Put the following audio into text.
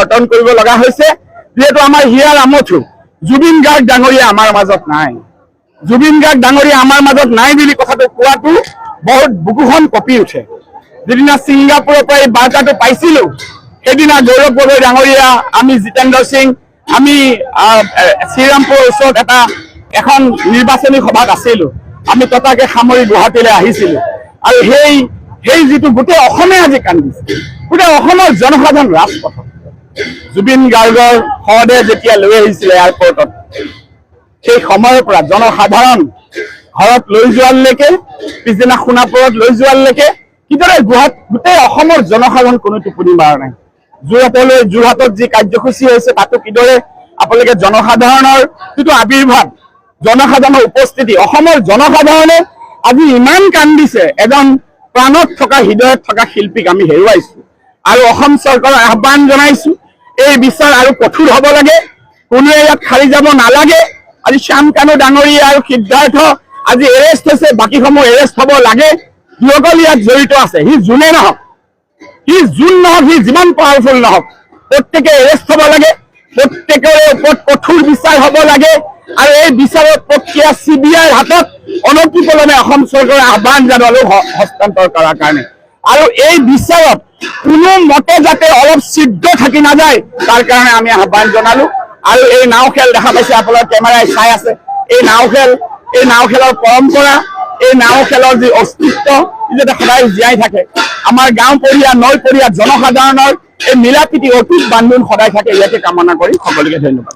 কৰ্তন কৰিব লগা হৈছে যেহেতু আমাৰ হিয়াৰ আমঠু জুবিন গাৰ্গ ডাঙৰীয়া আমাৰ মাজত নাই জুবিন গাৰ্গ ডাঙৰীয়া আমাৰ মাজত নাই বুলি কথাটো কোৱাটো বহুত বুকুখন কঁপি উঠে যেদিনা ছিংগাপুৰৰ পৰা এই বাৰ্তাটো পাইছিলোঁ সেইদিনা গৌৰৱ গগৈ ডাঙৰীয়া আমি জিতেন্দ্ৰ সিং আমি শ্ৰীৰামপুৰৰ ওচৰত এখন নিৰ্বাচনী সভাত আছিলোঁ আমি ততাকে সামৰি গুৱাহাটীলৈ আহিছিলোঁ আৰু সেই যিটো গোটেই অসমে আজি কান্দিছে গোটেই অসমৰ জনসাধাৰণ ৰাজপথত জুবিন গাৰ্গৰ শৱদেহ যেতিয়া লৈ আহিছিলে এয়াৰপৰ্টত সেই সময়ৰ পৰা জনসাধাৰণ ঘৰত লৈ যোৱালৈকে পিছদিনা সোণাপুৰত লৈ যোৱালৈকে কিদৰে গোটেই অসমৰ জনসাধাৰণ কোনো টোপনি মাৰা নাই যোৰহাটত যি কাৰ্যসূচী হৈছে তাতো কিদৰে আপোনালোকে জনসাধাৰণৰ যিটো আবিৰ্ভাৱ জনসাধাৰণৰ উপস্থিতি অসমৰ জনসাধাৰণে আজি ইমান কান্দিছে এজন প্ৰাণত থকা হৃদয়ত থকা শিল্পীক আমি হেৰুৱাইছো আৰু অসম চৰকাৰক আহ্বান জনাইছো এই বিচাৰ আৰু কঠোৰ হ'ব লাগে কোনোৱে ইয়াত খালি যাব নালাগে আজি শ্যাম কানু ডাঙৰীয়া আৰু সিদ্ধাৰ্থ আজি এৰেষ্ট হৈছে বাকীসমূহ এৰেষ্ট হ'ব লাগে যিসকল ইয়াত জড়িত আছে সি যোনে নহওক সি যিমান পাৱাৰফুল নহওক প্ৰত্যেকে এৰেষ্ট হ'ব লাগে প্ৰত্যেকৰে ওপৰত কঠোৰ বিচাৰ হ'ব লাগে আৰু এই বিচাৰৰ প্ৰক্ৰিয়া CBIৰ হাতত অনতিপলমে অসম চৰকাৰে আহ্বান জনালো হস্তান্তৰ কৰাৰ কাৰণে আৰু এই বিচাৰত কোনো মতে যাতে অলপ ছিদ্ৰ থাকি নাযায় তাৰ কাৰণে আমি আহ্বান জনালো আৰু এই নাও খেল দেখা পাইছে আপোনালোকৰ কেমেৰাই চাই আছে এই নাও খেলৰ পৰম্পৰা এই নাও খেলৰ যি অস্তিত্ব যাতে সদায় জীয়াই থাকে আমাৰ গাঁও পৰীয়া নৈ পৰীয়া জনসাধাৰণৰ এই মিলা প্ৰীতি অটুট বান্ধোন সদায় থাকে ইয়াকে কামনা কৰি সকলোকে ধন্যবাদ।